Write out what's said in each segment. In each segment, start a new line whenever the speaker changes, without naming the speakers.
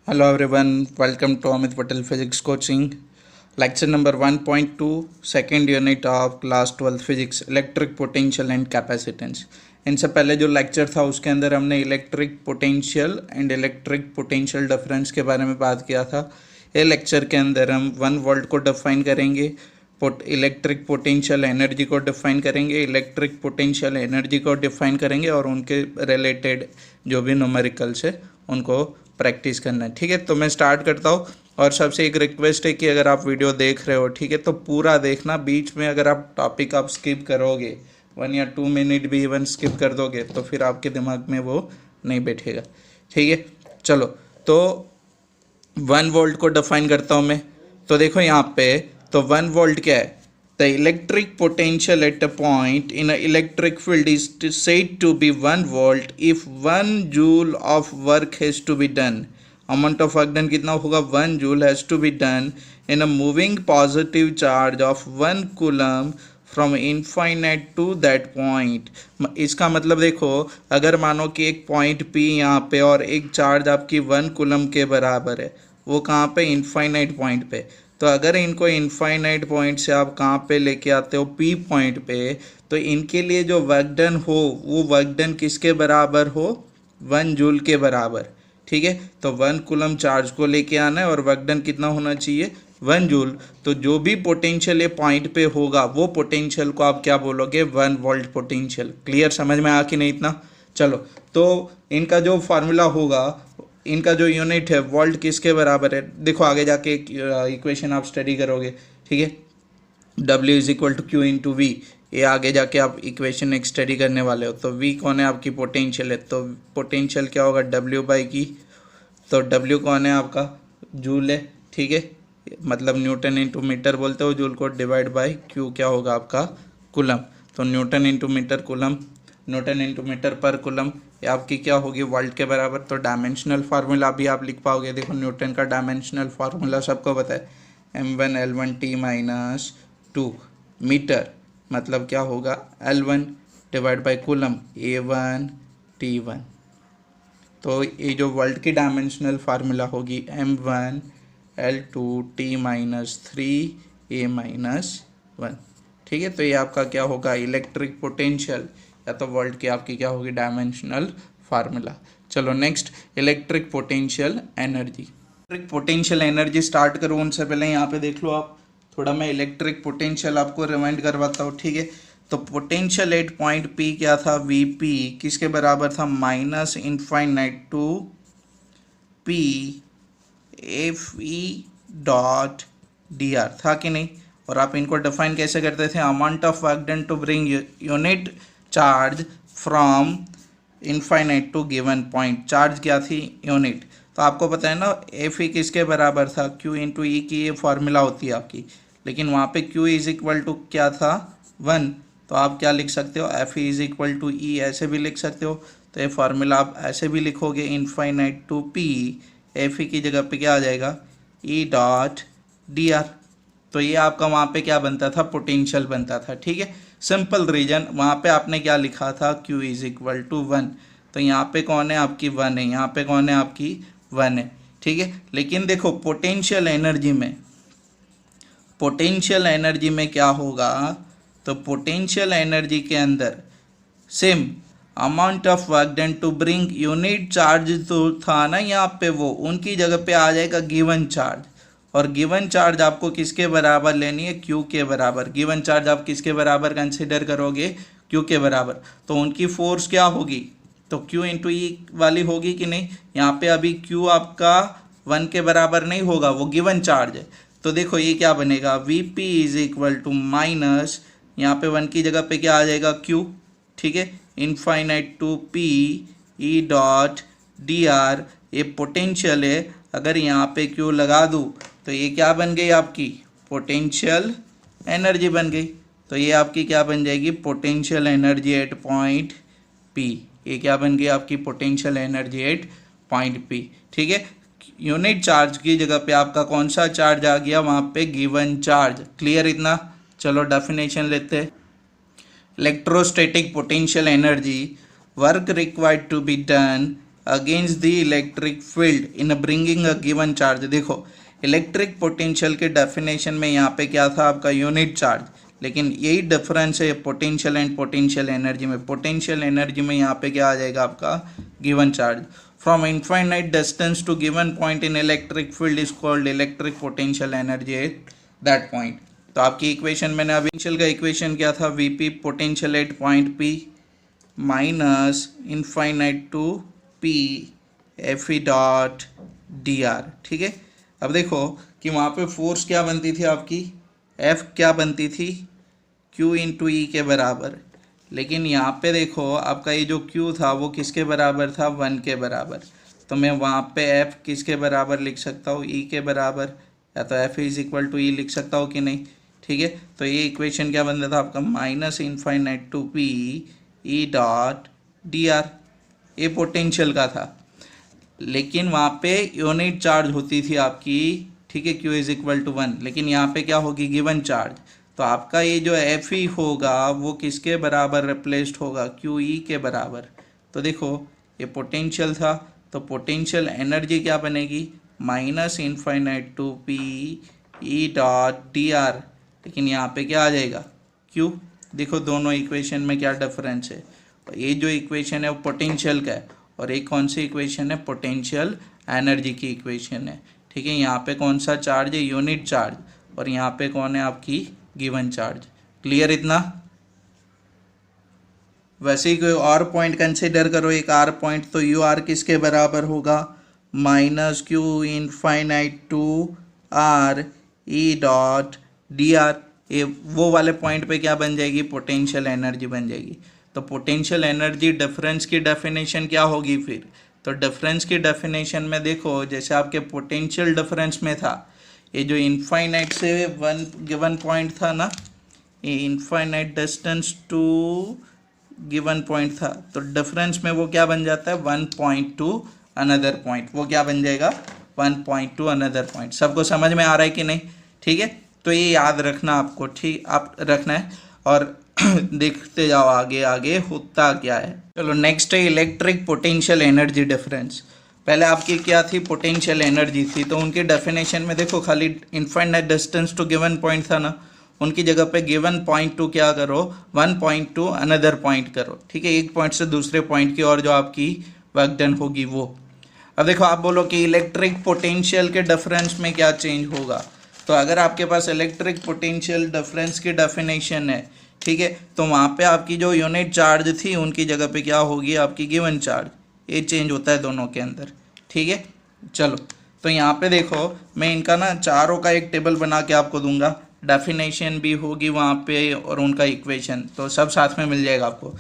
Hello everyone, welcome to Amit Patel Physics Coaching. Lecture number 1.2, second unit of class 12 Physics, Electric Potential and Capacitance. इनसे पहले जो lecture था उसके अंदर हमने electric potential and electric potential difference के बारे में बात किया था. ये लेक्चर के अंदर हम 1 वोल्ट को डिफाइन करेंगे, इलेक्ट्रिक पोटेंशियल एनर्जी को डिफाइन करेंगे, इलेक्ट्रिक पोटेंशियल एनर्जी को डिफाइन करेंगे और उनके रिलेटेड जो भी न्यूमेरिकल्स है उनको प्रैक्टिस करना है. ठीक है, तो मैं स्टार्ट करता हूँ. और सबसे एक रिक्वेस्ट है कि अगर आप वीडियो देख रहे हो, ठीक है, तो पूरा देखना. बीच में अगर आप टॉपिक आप स्किप करोगे, 1 या 2 मिनट भी इवन स्किप कर दोगे तो फिर आपके दिमाग में वो नहीं बैठेगा. ठीक है, चलो तो 1 वोल्ट को डिफाइन करता हूँ मैं. तो देखो यहाँ पे तो 1 वोल्ट क्या है? The electric potential at a point in an electric field is said to be 1 volt if 1 joule of work has to be done. Amount of work done कितना होगा? 1 joule has to be done in a moving positive charge of 1 coulomb from infinite to that point. इसका मतलब देखो, अगर मानो कि एक point P यहाँ पे और एक चार्ज आपकी 1 कूलम के बराबर है, वो कहाँ पे? इनफाइनाइट पॉइंट पे. तो अगर इनको इनफाइनाइट पॉइंट से आप कहाँ पे लेके आते हो? पी पॉइंट पे. तो इनके लिए जो वर्क डन हो वो वर्क डन किसके बराबर हो? 1 जूल के बराबर. ठीक है, तो 1 कूलम चार्ज को लेके आना है और वर्क डन कितना होना चाहिए? 1 जूल. तो जो भी पोटेंशियल ये पॉइंट पे होगा वो पोटेंशियल को आप क्या बोलोगे? 1 वोल्ट पोटेंशियल. क्लियर? समझ में आ कि नहीं इतना? चलो, तो इनका जो फार्मूला होगा, इनका जो यूनिट है वोल्ट किसके बराबर है? देखो आगे जाके एक इक्वेशन आप स्टडी करोगे. ठीक है, W is equal to Q into V. ये आगे जाके आप इक्वेशन एक स्टडी करने वाले हो. तो V कौन है? आपकी पोटेंशियल है. तो पोटेंशियल क्या होगा? W बाई की. तो W कौन है? आपका जूल है. ठीक है, मतलब न्यूटन इंटू मीटर बोलते हो जूल को, डिवाइड बाई क्यू क्या होगा? आपका कूलम. तो newton into metre coulomb, newton into metre per coulomb, ये आपकी क्या होगी? वोल्ट के बराबर. तो डायमेंशनल फार्मूला भी आप लिख पाओगे. देखो न्यूटन का डायमेंशनल फार्मूला सबको पता है, m1 L1 T minus 2 metre, मतलब क्या होगा? L1 divide by coulomb A1 T1. तो ये जो वोल्ट की डायमेंशनल फार्मूला होगी m1 L2 T minus 3 A minus 1. ठीक है, तो ये आपका क्या होगा? इलेक्ट्रिक पोटेंशियल या तो वोल्ट की आपकी क्या होगी? Dimensional formula. चलो next, electric potential energy. Electric potential energy start करूँ उनसे पहले यहाँ पे देख लो आप, थोड़ा मैं इलेक्ट्रिक पोटेंशियल आपको रिमाइंड करवाता हूँ. ठीक है, तो पोटेंशियल एट पॉइंट P क्या था? Vp किसके बराबर था? Minus infinite to P Fe dot dr था कि नहीं? और आप इनको डिफाइन कैसे करते थे? Amount of work done to bring unit charge from infinite to given point. Charge क्या थी? यूनिट. तो आपको पता है ना एफ ई किसके बराबर था? क्यू इंटू ई की ये फार्मूला होती है आपकी, लेकिन वहाँ पे क्यू इज इक्वल टू क्या था? 1. तो आप क्या लिख सकते हो? F E is equal to E ऐसे भी लिख सकते हो. तो ये फार्मूला आप ऐसे भी लिखोगे, infinite to P, F E की जगह पे क्या आ जाएगा? E dot D R. तो ये आपका वहाँ पे क्या बनता था? पोटेंशियल बनता था. ठीक है, सिंपल रीजन. वहाँ पे आपने क्या लिखा था? Q is equal to 1. तो यहाँ पे कौन है? आपकी 1 है. यहाँ पे कौन है? आपकी 1 है. ठीक है, लेकिन देखो पोटेंशियल एनर्जी में, पोटेंशियल एनर्जी में क्या होगा? तो पोटेंशियल एनर्जी के अंदर same amount of work done to bring unit charge तो था ना यहाँ पे, वो उनकी जगह पे आ जाएगा गिवन चार्ज. और गिवन चार्ज आपको किसके बराबर लेनी है? क्यू के बराबर. गिवन चार्ज आप किसके बराबर कंसिडर करोगे? क्यू के बराबर. तो उनकी फोर्स क्या होगी? तो क्यू इंटू ई वाली होगी कि नहीं? यहाँ पे अभी क्यू आपका 1 के बराबर नहीं होगा, वो गिवन चार्ज है. तो देखो ये क्या बनेगा? V P is equal to minus, यहाँ पे 1 की जगह पे क्या आ जाएगा? क्यू. ठीक है, infinite to P E dot D R. ये पोटेंशियल है. अगर यहाँ पे क्यू लगा दूँ तो ये क्या बन गई? आपकी पोटेंशियल एनर्जी बन गई. तो ये आपकी क्या बन जाएगी? Potential energy eight point P. ये क्या बन गई? आपकी potential energy eight point P. ठीक है, यूनिट चार्ज की जगह पे आपका कौन सा चार्ज आ गया? वहाँ पे गिवन चार्ज. क्लियर इतना? चलो डेफिनेशन लेते हैं. Electrostatic potential energy, work required to be done against the electric field in bringing a given charge. देखो इलेक्ट्रिक पोटेंशियल के डेफिनेशन में यहाँ पे क्या था आपका यूनिट चार्ज, लेकिन यही डिफरेंस है पोटेंशियल एंड पोटेंशियल एनर्जी में। पोटेंशियल एनर्जी में यहाँ पे क्या आ जाएगा आपका given charge. From infinite distance to given point in electric field is called electric potential energy at that point. तो आपकी इक्वेशन मैंने अभी इनिशियल का इक्वेशन क्या था, V P potential at point P minus infinite to P F E dot D R. ठीक है, अब देखो कि वहाँ पे फोर्स क्या बनती थी आपकी, एफ क्या बनती थी, क्यू इंटू ई के बराबर। लेकिन यहाँ पे देखो आपका ये जो क्यू था वो किसके बराबर था, 1 के बराबर। तो मैं वहाँ पे एफ किसके बराबर लिख सकता हूँ, ई के बराबर, या तो एफ इज इक्वल टू ई लिख सकता हूँ कि नहीं। ठीक है, तो ये इक्वेशन क्या बनता था आपका, minus infinite to P E dot D R. ये पोटेंशियल का था, लेकिन वहाँ पे यूनिट चार्ज होती थी आपकी, ठीक है, क्यू इज इक्वल टू 1। लेकिन यहाँ पे क्या होगी, गिवन चार्ज। तो आपका ये जो एफ ई होगा वो किसके बराबर रिप्लेस्ड होगा, क्यू ई के बराबर। तो देखो ये पोटेंशियल था, तो पोटेंशियल एनर्जी क्या बनेगी, minus infinite to P E dot D R. लेकिन यहाँ पे क्या आ जाएगा, क्यू। देखो दोनों इक्वेशन में क्या डिफरेंस है, ये जो इक्वेशन है वो पोटेंशियल का है और एक कौन सी इक्वेशन है, पोटेंशियल एनर्जी की इक्वेशन है। ठीक है, यहाँ पे कौन सा चार्ज है, यूनिट चार्ज, और यहाँ पे कौन है आपकी गिवन चार्ज। क्लियर इतना। वैसे ही कोई और पॉइंट कंसिडर करो, एक आर पॉइंट, तो यू आर किसके बराबर होगा, minus Q infinite to R E dot D R. ये वो वाले पॉइंट पे क्या बन जाएगी, पोटेंशियल एनर्जी बन जाएगी। तो पोटेंशियल एनर्जी डिफरेंस की डेफिनेशन क्या होगी फिर, तो डिफरेंस की डेफिनेशन में देखो जैसे आपके पोटेंशियल डिफरेंस में था, ये जो इनफाइनाइट से वन गिवन पॉइंट था ना, ये infinite distance to given point था, तो डिफरेंस में वो क्या बन जाता है, 1 पॉइंट टू अनदर पॉइंट। वो क्या बन जाएगा, 1 पॉइंट टू अनदर पॉइंट। सबको समझ में आ रहा है कि नहीं। ठीक है, तो ये याद रखना आपको, ठीक आप रखना है और देखते जाओ आगे आगे होता क्या है। चलो नेक्स्ट है इलेक्ट्रिक पोटेंशियल एनर्जी डिफरेंस। पहले आपकी क्या थी, पोटेंशियल एनर्जी थी, तो उनकी डेफिनेशन में देखो खाली infinite distance to given point था ना, उनकी जगह पे गिवन पॉइंट टू क्या करो, 1 पॉइंट टू अनदर पॉइंट करो। ठीक है, एक पॉइंट से दूसरे पॉइंट की और जो आपकी वर्क डन होगी वो। अब देखो आप बोलो कि इलेक्ट्रिक पोटेंशियल के डिफरेंस में क्या चेंज होगा, तो अगर आपके पास इलेक्ट्रिक पोटेंशियल डिफरेंस की डेफिनेशन है, ठीक है, तो वहाँ पे आपकी जो यूनिट चार्ज थी उनकी जगह पे क्या होगी, आपकी गिवन चार्ज। ये चेंज होता है दोनों के अंदर। ठीक है, चलो तो यहाँ पे देखो मैं इनका ना चारों का एक टेबल बना के आपको दूंगा, डेफिनेशन भी होगी वहाँ पे और उनका इक्वेशन, तो सब साथ में मिल जाएगा आपको।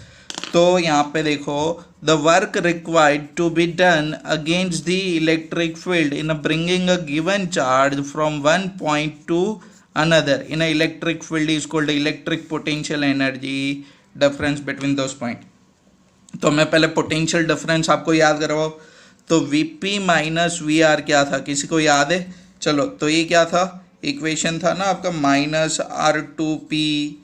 तो यहाँ पे देखो, the work required to be done against the electric field in bringing a given charge from 1 point to another in a electric field is called electric potential energy difference between those point. तो मैं पहले potential difference आपको याद करवाओ। तो Vp minus V are क्या था, किसी को याद है, चलो तो ये क्या था, इक्वेशन था ना आपका minus R to P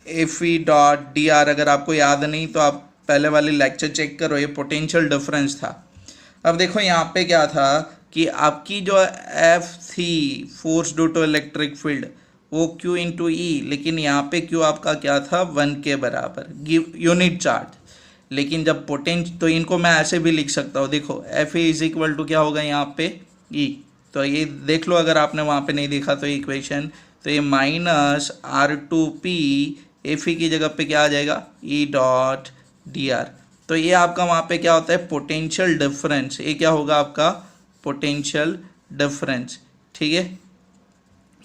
F E dot D R. अगर आपको याद नहीं तो आप पहले वाले लेक्चर चेक करो, ये पोटेंशियल डिफरेंस था। अब देखो यहाँ पे क्या था कि आपकी जो एफ थी force due to electric field वो क्यू इंटू ई, लेकिन यहाँ पे क्यू आपका क्या था, 1 के बराबर यूनिट चार्ज। लेकिन जब तो इनको मैं ऐसे भी लिख सकता हूँ, देखो एफ इज इक्वल टू क्या होगा यहाँ पे ई। तो ये देख लो अगर आपने वहाँ पे नहीं देखा तो इक्वेशन, तो ये minus R to P F E की जगह पे क्या आ जाएगा, ई डॉट डी आर। तो ये आपका वहाँ पे क्या होता है, पोटेंशियल डिफरेंस। ये क्या होगा आपका पोटेंशियल डिफरेंस। ठीक है,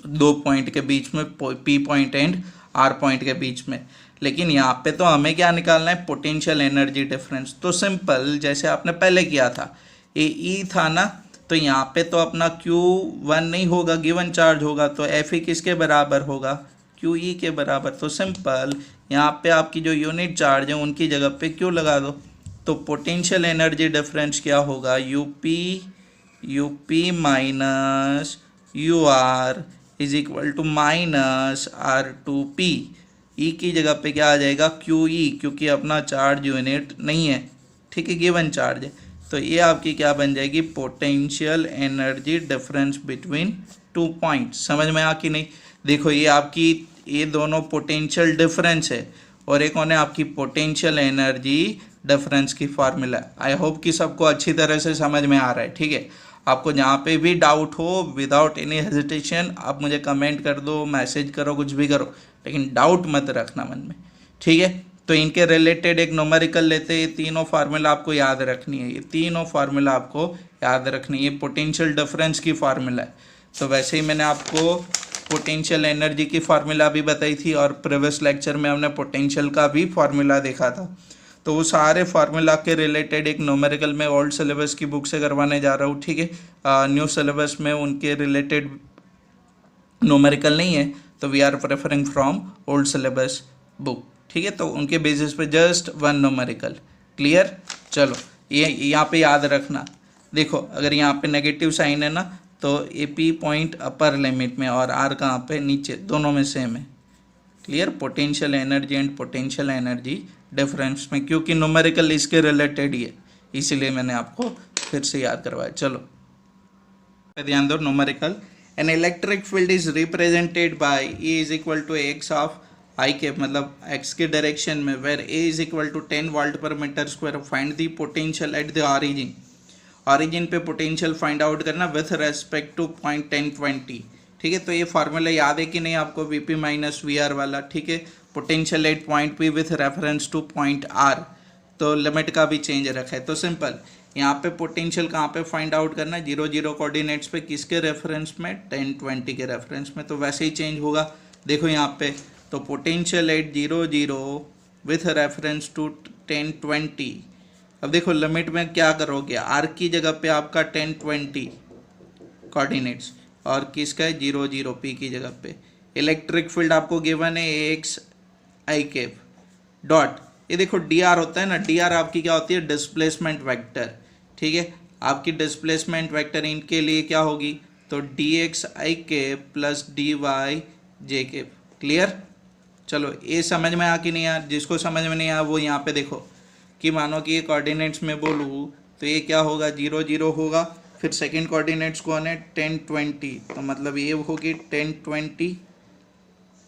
दो पॉइंट के बीच में, P point and R point के बीच में। लेकिन यहाँ पे तो हमें क्या निकालना है, पोटेंशियल एनर्जी डिफरेंस। तो सिंपल जैसे आपने पहले किया था, ये ई था ना, तो यहाँ पे तो अपना Q1 नहीं होगा, गिवन चार्ज होगा, तो एफ ई किसके बराबर होगा, क्यू ई के बराबर। तो सिंपल यहाँ पे आपकी जो यूनिट चार्ज है उनकी जगह पे Q लगा दो। तो पोटेंशियल एनर्जी डिफरेंस क्या होगा, UP minus U R is equal to minus R to P. E की जगह पे क्या आ जाएगा, क्यू ई, क्योंकि अपना चार्ज यूनिट नहीं है। ठीक है, गिवन चार्ज है। तो ये आपकी क्या बन जाएगी, potential energy difference between 2 point. समझ में आ कि नहीं? देखो ये आपकी, ये दोनों पोटेंशियल डिफरेंस है और एक कौन है आपकी पोटेंशियल एनर्जी डिफरेंस की फार्मूला। आई होप कि सबको अच्छी तरह से समझ में आ रहा है। ठीक है, आपको जहाँ पे भी डाउट हो विदाउट एनी हेजिटेशन आप मुझे कमेंट कर दो, मैसेज करो, कुछ भी करो, लेकिन डाउट मत रखना मन में। ठीक है, तो इनके रिलेटेड एक न्यूमेरिकल लेते हैं। ये तीनों फार्मूला आपको याद रखनी है, ये तीनों फार्मूला आपको याद रखनी है। ये पोटेंशियल डिफरेंस की फार्मूला है। तो वैसे ही मैंने आपको पोटेंशियल एनर्जी की फार्मूला भी बताई थी और प्रीवियस लेक्चर में हमने पोटेंशियल का भी फार्मूला देखा था। तो वो सारे फार्मूला के रिलेटेड एक न्यूमेरिकल में ओल्ड सिलेबस की बुक से करवाने जा रहा हूँ। ठीक है, न्यू सिलेबस में उनके रिलेटेड न्यूमेरिकल नहीं है, तो we are preferring from old syllabus book. ठीक है, तो उनके बेसिस पे जस्ट वन न्यूमेरिकल। क्लियर? चलो ये यहाँ पे याद रखना। देखो अगर यहाँ पे नेगेटिव साइन है ना, तो A P point upper limit में और आर कहाँ पे, नीचे, दोनों में सेम है। Clear? Potential energy and potential energy difference में, क्योंकि न्यूमेरिकल इसके रिलेटेड ही है, इसीलिए मैंने आपको फिर से याद करवाया। चलो ध्यान दो, numerical. An electric field is represented by E is equal to X of I के, मतलब एक्स के डायरेक्शन में, where A is equal to 10 volt per metre square. Find the potential at the origin. Origin पे potential find out करना with respect to point 1020। ठीक है, तो ये फार्मूला याद है कि नहीं आपको, V P minus V R वाला। ठीक है, potential at point P with reference to point R, तो लिमिट का भी चेंज रखा है। तो सिंपल, यहाँ पे पोटेंशियल कहाँ पे फाइंड आउट करना है, 0 0 कोऑर्डिनेट्स पे, किसके रेफरेंस में, 1020 के रेफरेंस में। तो वैसे ही चेंज होगा। देखो यहाँ पे, तो potential at 0 0 with reference to 1020। अब देखो लिमिट में क्या करोगे, आर की जगह पे आपका 1020 कोऑर्डिनेट्स और किसका है 0 0 पी की जगह पे। इलेक्ट्रिक फील्ड आपको गिवन है एक्स आई कैप डॉट, ये देखो डी आर होता है ना, डी आर आपकी क्या होती है, डिस्प्लेसमेंट वेक्टर। ठीक है, आपकी डिस्प्लेसमेंट वेक्टर इनके लिए क्या होगी, तो डी एक्स आई कैप प्लस डी वाई जे कैप। क्लियर? चलो ये समझ में आ कि नहीं यार? जिसको समझ में नहीं आया वो यहाँ पे देखो कि मानो कि ये कोऑर्डिनेट्स में बोलूँ तो ये क्या होगा, 0 0 होगा, फिर सेकंड कोऑर्डिनेट्स कौन है, 1020, तो मतलब ये होगी 1020,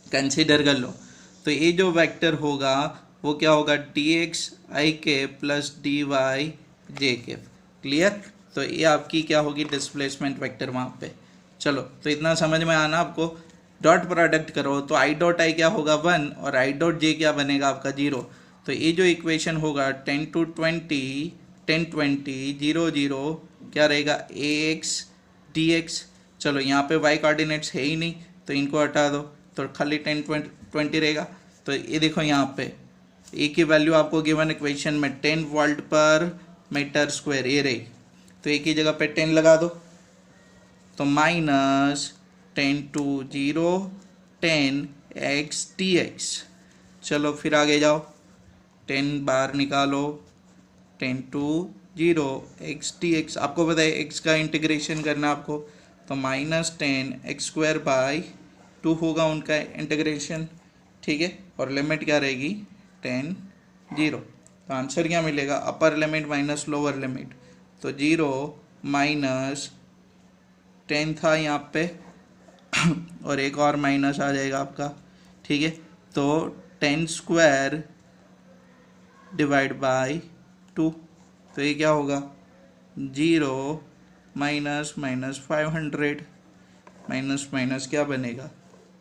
कंसीडर कर लो। तो ये जो वेक्टर होगा वो क्या होगा, डी एक्स आई के प्लस डी वाई जे के। क्लियर? तो ये आपकी क्या होगी, डिस्प्लेसमेंट वेक्टर वहाँ पे। चलो तो इतना समझ में आना आपको। डॉट प्रोडक्ट करो तो आई डॉट आई क्या होगा 1 और आई डॉट जे क्या बनेगा आपका 0। तो ये जो इक्वेशन होगा 10 to 20 1020 0 0 क्या रहेगा, ए एक्स डी एक्स। चलो यहाँ पे वाई कोऑर्डिनेट्स है ही नहीं तो इनको हटा दो, तो खाली 10 20 रहेगा। तो ये देखो यहाँ पे ए की वैल्यू आपको गिवन इक्वेशन में 10 वोल्ट पर मीटर स्क्वायर ये रही, तो ए की जगह पे 10 लगा दो, तो माइनस 10 to 0 10 x dx। चलो फिर आगे जाओ, 10 बार निकालो, 10 to 0 x dx। आपको पता है x का इंटीग्रेशन करना आपको, तो माइनस 10 एक्स स्क्वायर बाई 2 होगा उनका इंटीग्रेशन। ठीक है, और लिमिट क्या रहेगी 10 0। तो आंसर क्या मिलेगा, upper limit minus lower limit, तो 0 माइनस 10 था यहाँ पे और एक और माइनस आ जाएगा आपका। ठीक है, तो 10 स्क्वायर डिवाइड बाई 2, तो ये क्या होगा 0 माइनस माइनस 500, माइनस माइनस क्या बनेगा,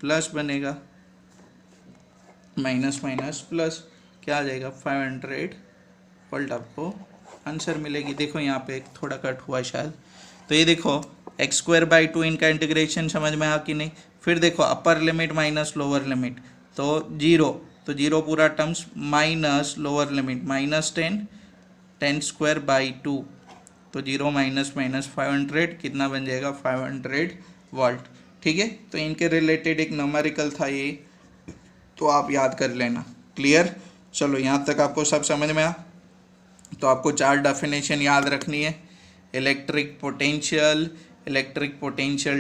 प्लस बनेगा, माइनस माइनस प्लस क्या आ जाएगा 500 वोल्ट आपको आंसर मिलेगी। देखो यहाँ पे एक थोड़ा कट हुआ शायद, तो ये देखो एक्स स्क्वायर बाई 2 इनका इंटीग्रेशन समझ में आ कि नहीं। फिर देखो upper limit minus lower limit, तो 0, तो 0 पूरा terms minus lower limit minus 10 square by 2, तो 0 माइनस माइनस 500 कितना बन जाएगा 500 वोल्ट। ठीक है, तो इनके रिलेटेड एक न्यूमेरिकल था ये, तो आप याद कर लेना। क्लियर? चलो यहाँ तक आपको सब समझ में आ, तो आपको 4 डेफिनेशन याद रखनी है, इलेक्ट्रिक पोटेंशियल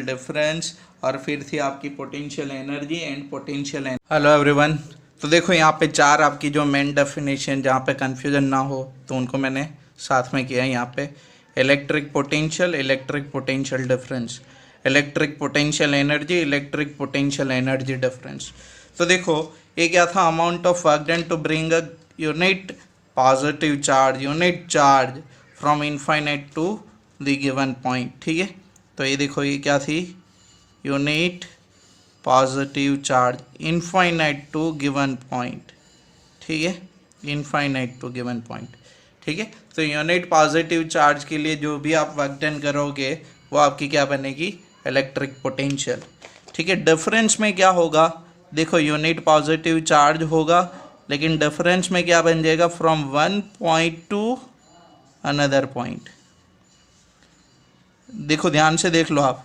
डिफरेंस, और फिर थी आपकी potential energy and potential. Hello everyone, तो देखो यहाँ पे चार आपकी जो मेन डेफिनेशन, जहाँ पे कन्फ्यूजन ना हो तो उनको मैंने साथ में किया है यहाँ पे। Electric potential difference, electric potential energy difference. तो देखो ये क्या था, amount of work done to bring a unit positive charge from infinite to the given point. ठीक है, तो ये देखो ये क्या थी, unit positive charge infinite to given point. ठीक है, इनफाइनाइट टू गिवन पॉइंट। ठीक है, तो यूनिट पॉजिटिव चार्ज के लिए जो भी आप वर्क डन करोगे वो आपकी क्या बनेगी, इलेक्ट्रिक पोटेंशियल। ठीक है, डिफरेंस में क्या होगा, देखो यूनिट पॉजिटिव चार्ज होगा लेकिन डिफरेंस में क्या बन जाएगा, from one point to another point. देखो ध्यान से देख लो आप,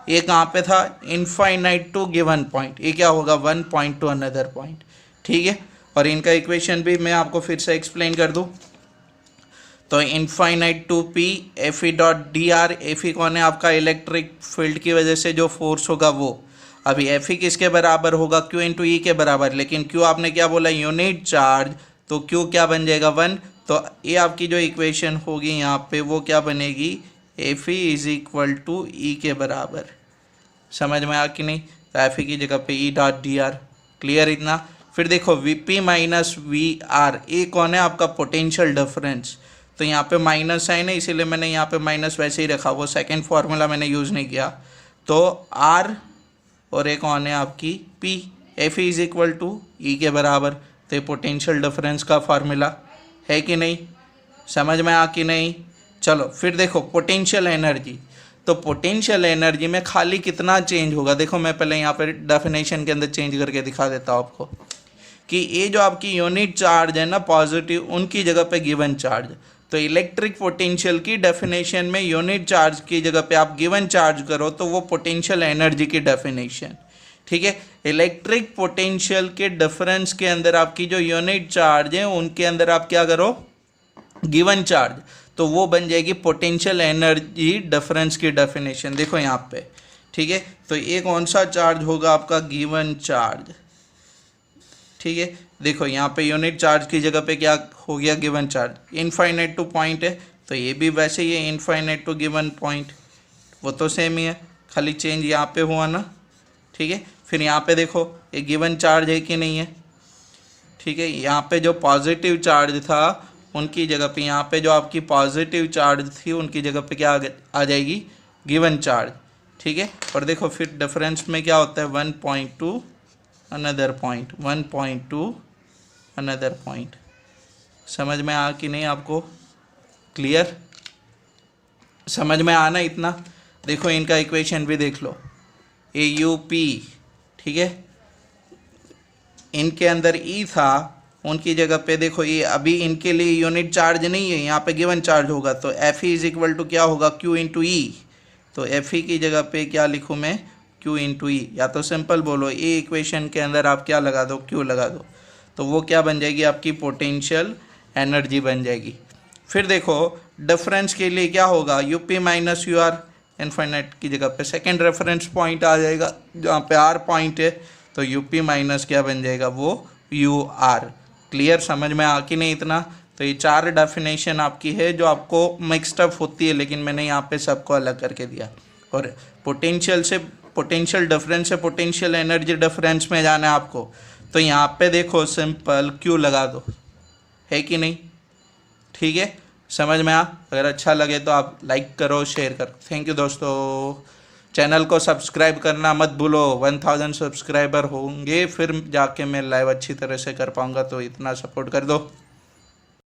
ये कहाँ पे था, इनफाइनाइट टू गिवन पॉइंट, ये क्या होगा, one point to another point. ठीक है, और इनका इक्वेशन भी मैं आपको फिर से एक्सप्लेन कर दूँ। तो infinite to P F E dot D R, F E कौन है, आपका इलेक्ट्रिक फील्ड की वजह से जो फोर्स होगा वो। अभी एफ ई किसके बराबर होगा, क्यू इंटू ई के बराबर, लेकिन क्यू आपने क्या बोला, यूनिट चार्ज, तो क्यू क्या बन जाएगा, वन। तो ये आपकी जो इक्वेशन होगी यहाँ पे वो क्या बनेगी, F E is equal to E के बराबर। समझ में आ कि नहीं, तो एफ ई की जगह पे E dot D R. Clear इतना। फिर देखो V P minus V R, ये कौन है, आपका पोटेंशियल डिफरेंस। तो यहाँ पे माइनस है ना, इसीलिए मैंने यहाँ पे माइनस वैसे ही रखा, वो सेकंड फार्मूला मैंने यूज़ नहीं किया। तो आर और एक कौन है आपकी P, F is equal to E के बराबर। तो ये पोटेंशियल डिफरेंस का फार्मूला है कि नहीं, समझ में आ कि नहीं। चलो फिर देखो पोटेंशियल एनर्जी, तो पोटेंशियल एनर्जी में खाली कितना चेंज होगा, देखो मैं पहले यहाँ पर डेफिनेशन के अंदर चेंज करके दिखा देता हूँ आपको, कि ये जो आपकी यूनिट चार्ज है ना पॉजिटिव, उनकी जगह पे गिवन चार्ज। तो इलेक्ट्रिक पोटेंशियल की डेफिनेशन में यूनिट चार्ज की जगह पे आप गिवन चार्ज करो तो वो पोटेंशियल एनर्जी की डेफिनेशन। ठीक है, इलेक्ट्रिक पोटेंशियल के डिफरेंस के अंदर आपकी जो यूनिट चार्ज है उनके अंदर आप क्या करो, गिवन चार्ज, तो वो बन जाएगी पोटेंशियल एनर्जी डिफरेंस की डेफिनेशन। देखो यहाँ पे, ठीक है, तो ये कौन सा चार्ज होगा आपका, गिवन चार्ज। ठीक है, देखो यहाँ पे यूनिट चार्ज की जगह पे क्या हो गया, given charge. Infinite two point है तो ये भी वैसे ही है, इनफाइनाइट टू गिवन पॉइंट, वो तो सेम ही है, खाली चेंज यहाँ पे हुआ ना। ठीक है, फिर यहाँ पे देखो ये गिवन चार्ज है कि नहीं है। ठीक है, यहाँ पे जो पॉजिटिव चार्ज था उनकी जगह पे, यहाँ पे जो आपकी पॉजिटिव चार्ज थी उनकी जगह पे क्या आ जाएगी, गिवन चार्ज। ठीक है, और देखो फिर डिफरेंस में क्या होता है, one point to another point, one point to another point. समझ में आ कि नहीं आपको, क्लियर, समझ में आना इतना। देखो इनका इक्वेशन भी देख लो, ए यू पी, ठीक है, इनके अंदर ई था, उनकी जगह पे देखो ये अभी इनके लिए यूनिट चार्ज नहीं है, यहाँ पे गिवन चार्ज होगा, तो F E is equal to क्या होगा, क्यू इंटू ई। तो एफ ई की जगह पे क्या लिखूँ मैं, क्यू इंटू ई, या तो सिंपल बोलो ये इक्वेशन के अंदर आप क्या लगा दो, क्यू लगा दो, तो वो क्या बन जाएगी, आपकी पोटेंशियल एनर्जी बन जाएगी। फिर देखो डिफरेंस के लिए क्या होगा, U P minus U R, infinite की जगह पे सेकेंड रेफरेंस पॉइंट आ जाएगा, जहाँ पे आर पॉइंट है, तो यू पी माइनस क्या बन जाएगा, वो यू आर। क्लियर, समझ में आ कि नहीं इतना। तो ये चार डेफिनेशन आपकी है जो आपको मिक्सड होती है, लेकिन मैंने यहाँ पे सबको अलग करके दिया। और पोटेंशियल से पोटेंशियल डिफरेंस से पोटेंशियल एनर्जी डिफरेंस में जाना है आपको, तो यहाँ पे देखो सिंपल क्यू लगा दो, है कि नहीं। ठीक है, समझ में आ। अगर अच्छा लगे तो आप लाइक करो, शेयर करो। थैंक यू दोस्तों, चैनल को सब्सक्राइब करना मत भूलो। 1000 सब्सक्राइबर होंगे फिर जाके मैं लाइव अच्छी तरह से कर पाऊँगा, तो इतना सपोर्ट कर दो।